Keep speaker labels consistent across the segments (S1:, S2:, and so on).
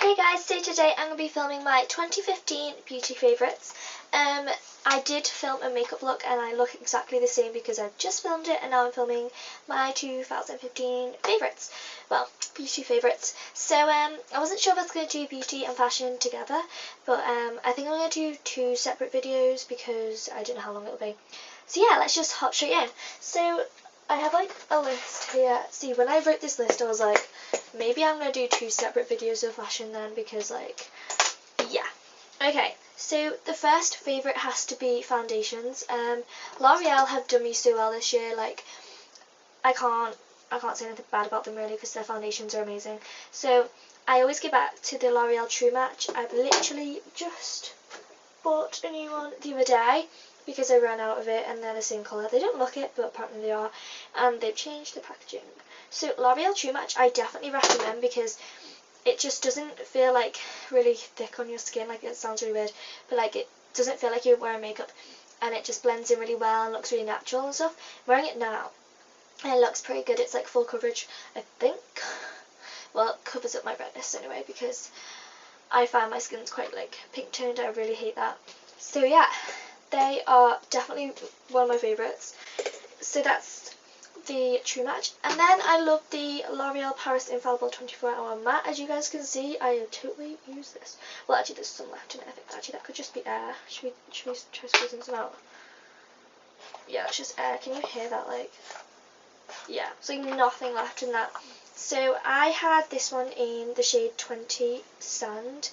S1: Hey guys, so today I'm going to be filming my 2015 beauty favourites. I did film a makeup look and I look exactly the same because I've just filmed it, and now I'm filming my 2015 favourites. Well, beauty favourites. So I wasn't sure if I was going to do beauty and fashion together, but I think I'm going to do two separate videos because I don't know how long it'll be. So yeah, let's just hop straight in. So I have like a list here. See, when I wrote this list I was like, maybe I'm going to do two separate videos of fashion then, because like, yeah. Okay, so the first favourite has to be foundations. L'Oreal have done me so well this year. Like, I can't say anything bad about them really because their foundations are amazing. So I always go back to the L'Oreal True Match. I've literally just bought a new one the other day because I ran out of it, and they're the same colour. They don't look it, but apparently they are, and they've changed the packaging. So L'Oreal True Match I definitely recommend because it just doesn't feel like really thick on your skin. Like, it sounds really weird, but like, it doesn't feel like you're wearing makeup, and it just blends in really well and looks really natural and stuff. I'm wearing it now and it looks pretty good. It's like full coverage, I think. Well, it covers up my redness anyway because I find my skin's quite like pink toned. I really hate that. So yeah, they are definitely one of my favourites. So that's the True Match. And then I love the L'Oreal Paris Infallible 24-hour matte. As you guys can see, I totally use this. Well, actually there's some left in it. I think actually that could just be air. Should we try squeezing some out? Yeah, it's just air. Can you hear that? Like, yeah, it's like nothing left in that. So I had this one in the shade 20 Sand.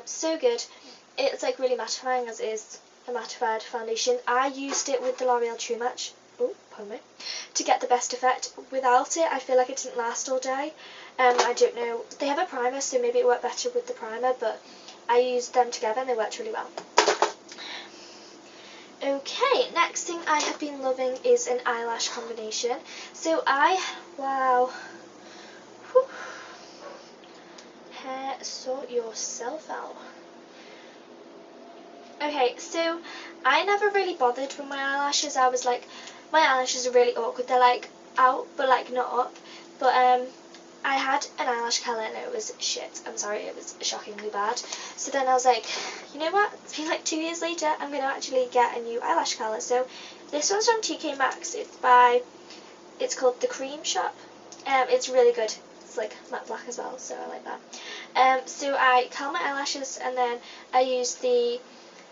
S1: So good. It's like really mattifying, as is a mattified foundation. I used it with the L'Oreal True Match, oh, pardon me, to get the best effect. Without it, I feel like it didn't last all day. I don't know. They have a primer, so maybe it worked better with the primer, but I used them together and they worked really well. Okay, next thing I have been loving is an eyelash combination. So wow. Whew. Hair, sort yourself out. Okay, so I never really bothered with my eyelashes. I was like, my eyelashes are really awkward. They're like out, but like not up. But I had an eyelash colour and it was shit. I'm sorry, it was shockingly bad. So then I was like, you know what? It's been like 2 years later. I'm going to actually get a new eyelash colour. So this one's from TK Maxx. It's called The Cream Shop. It's really good. It's like matte black as well, so I like that. So I curl my eyelashes and then I use the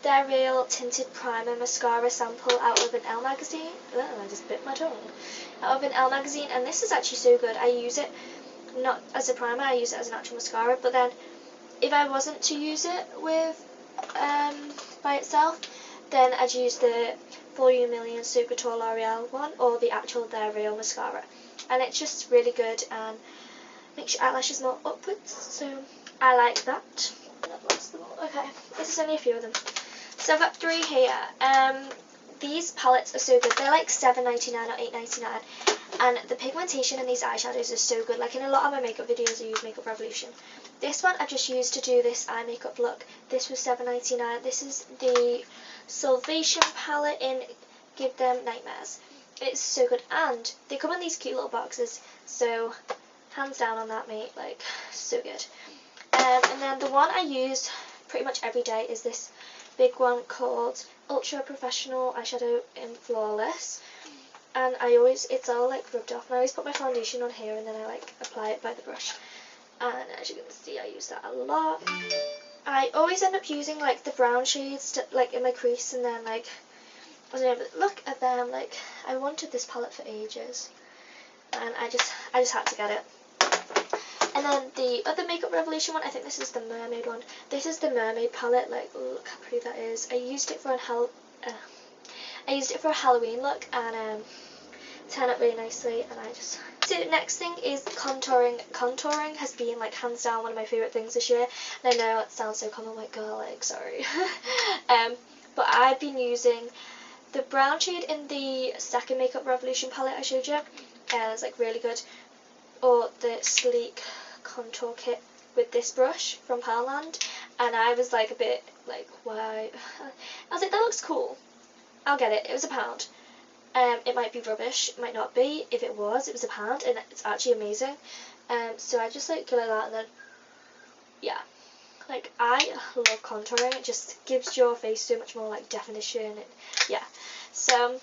S1: They're Real Tinted Primer Mascara sample out of an Elle magazine. Oh, I just bit my tongue. Out of an Elle magazine, and this is actually so good. I use it not as a primer, I use it as an actual mascara, but then if I wasn't to use it with by itself, then I'd use the Volume Million Super Tall L'Oreal one or the actual They're Real mascara. And it's just really good and makes your eyelashes more upwards, so I like that. I've lost them all. Okay, this is only a few of them. So I've got 3 here. These palettes are so good. They're like $7.99 or $8.99, and the pigmentation in these eyeshadows is so good. Like, in a lot of my makeup videos I use Makeup Revolution. This one I've just used to do this eye makeup look. This was $7.99. This is the Salvation palette in Give Them Nightmares. It's so good, and they come in these cute little boxes, so hands down on that, mate. Like, so good. And then the one I use pretty much every day is this big one called Ultra Professional Eyeshadow in Flawless. And it's all like rubbed off, and I always put my foundation on here and then I like apply it by the brush. And as you can see, I use that a lot. I always end up using like the brown shades to, like in my crease, and then like, I don't know, but look at them. Like, I wanted this palette for ages, and I just had to get it. And then the other Makeup Revolution one, I think this is the mermaid one. This is the mermaid palette. Like, look how pretty that is. I used it for a Halloween look, and it turned out really nicely. And so next thing is contouring. Contouring has been like hands down one of my favourite things this year. And I know it sounds so common, like, girl, like, sorry. But I've been using the brown shade in the second Makeup Revolution palette I showed you. It's like really good. Or the Sleek contour kit with this brush from Pearlland, and I was like a bit like, why? I was like, that looks cool, I'll get it. It was £1. It might be rubbish, it might not be. If it was £1, and it's actually amazing. So I just like go like that, and then yeah, like I love contouring. It just gives your face so much more like definition, and yeah. So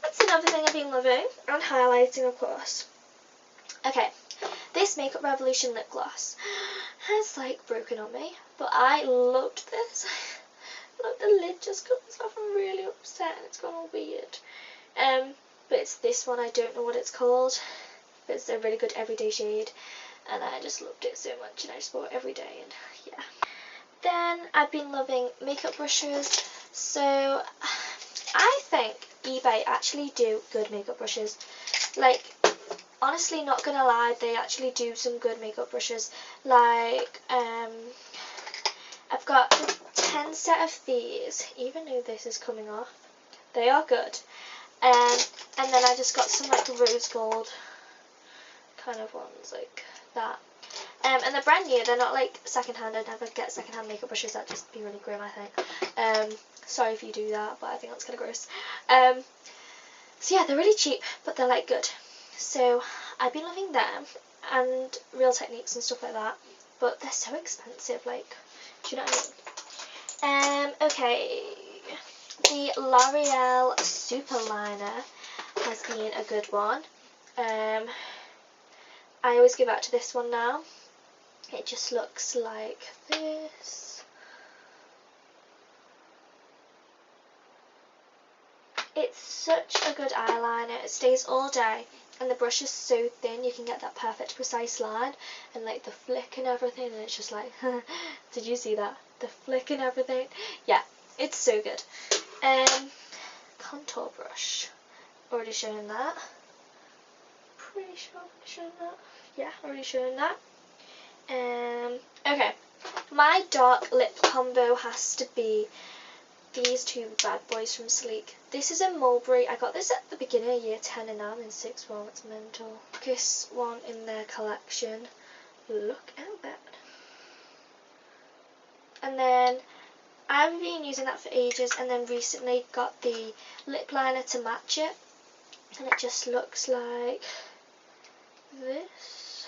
S1: that's another thing I've been loving, and highlighting of course. Okay, this Makeup Revolution lip gloss has like broken on me, but I loved this. Look, the lid just comes off. I'm really upset and it's gone all weird. But it's this one. I don't know what it's called, but it's a really good everyday shade, and I just loved it so much, and I just bought it every day, and yeah. Then I've been loving makeup brushes. So I think eBay actually do good makeup brushes. Like, honestly, not gonna lie, they actually do some good makeup brushes. Like, I've got 10 set of these, even though this is coming off. They are good. And then I just got some like rose gold kind of ones, like that. And they're brand new. They're not like secondhand. I'd never get secondhand makeup brushes. That'd just be really grim, I think. Sorry if you do that, but I think that's kind of gross. So yeah, they're really cheap, but they're like good. So I've been loving them, and Real Techniques and stuff like that. But they're so expensive. Like, do you know what I mean? Okay. The L'Oreal Super Liner has been a good one. I always go back to this one now. It just looks like this. It's such a good eyeliner. It stays all day, and the brush is so thin you can get that perfect precise line, and like the flick and everything, and it's just like did you see that? The flick and everything. Yeah, it's so good. Contour brush. Already shown that. Pretty sure I've shown that. Yeah, already shown that. Okay. My dark lip combo has to be these two bad boys from Sleek. This is a Mulberry. I got this at the beginning of year 10 and now I'm in 6th form. It's mental. This one in their collection. Look at that. And then I've been using that for ages, and then recently got the lip liner to match it, and it just looks like this.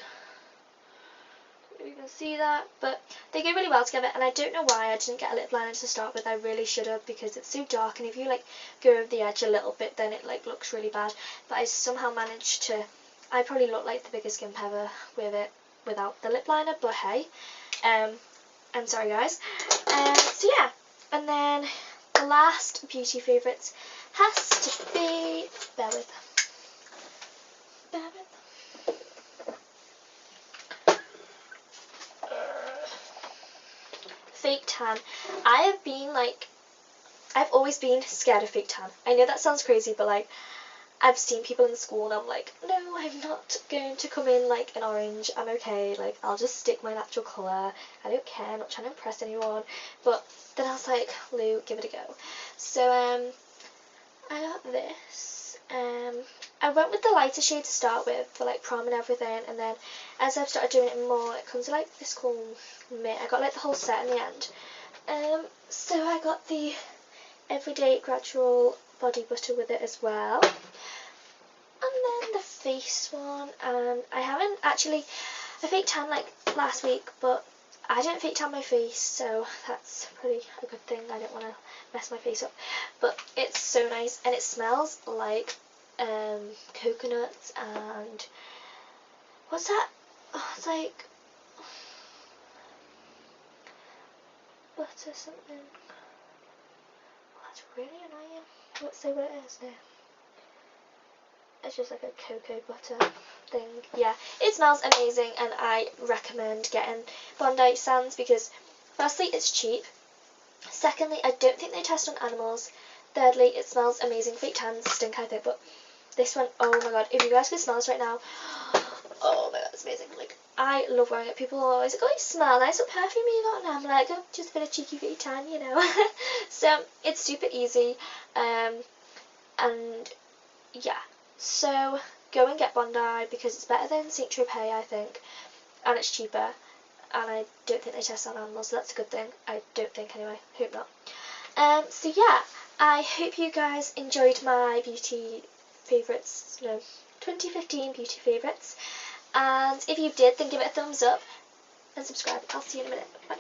S1: You can see that, but they go really well together, and I don't know why I didn't get a lip liner to start with. I really should have, because it's so dark, and if you like go over the edge a little bit, then it like looks really bad. But I somehow managed to. I probably look like the biggest gimp ever with it without the lip liner, but hey, I'm sorry guys. So yeah, and then the last beauty favourites has to be bear with. Fake tan. I have been like, I've always been scared of fake tan. I know that sounds crazy, but like, I've seen people in school and I'm like, no, I'm not going to come in like an orange. I'm okay. Like, I'll just stick my natural colour. I don't care. I'm not trying to impress anyone. But then I was like, Lou, give it a go. So I got this. I went with the lighter shade to start with for like prom and everything, and then as I've started doing it more, it comes to like this cool mitt. I got like the whole set in the end. So I got the Everyday Gradual Body Butter with it as well. And then the face one, and I haven't actually, I fake tan like last week, but I didn't fake tan my face, so that's pretty a good thing. I don't want to mess my face up, but it's so nice, and it smells like coconuts and what's that? Oh, it's like butter something. Oh, that's really annoying. Let's see what it is now. It's just like a cocoa butter thing. Yeah, it smells amazing, and I recommend getting Bondi Sands because firstly it's cheap, secondly I don't think they test on animals, thirdly it smells amazing. Fake tans stink I think, but this one, oh my god, if you guys could smell this right now, oh my god, it's amazing. Like, I love wearing it. People are always like, oh, you smell nice, what perfume you got? And I'm like, oh, just a bit of cheeky fake tan, you know. So it's super easy, and yeah. So go and get Bondi because it's better than St. Tropez, I think, and it's cheaper, and I don't think they test on animals, so that's a good thing. I don't think anyway, hope not. So yeah, I hope you guys enjoyed my beauty favourites, 2015 beauty favourites, and if you did, then give it a thumbs up, and subscribe. I'll see you in a minute. Bye.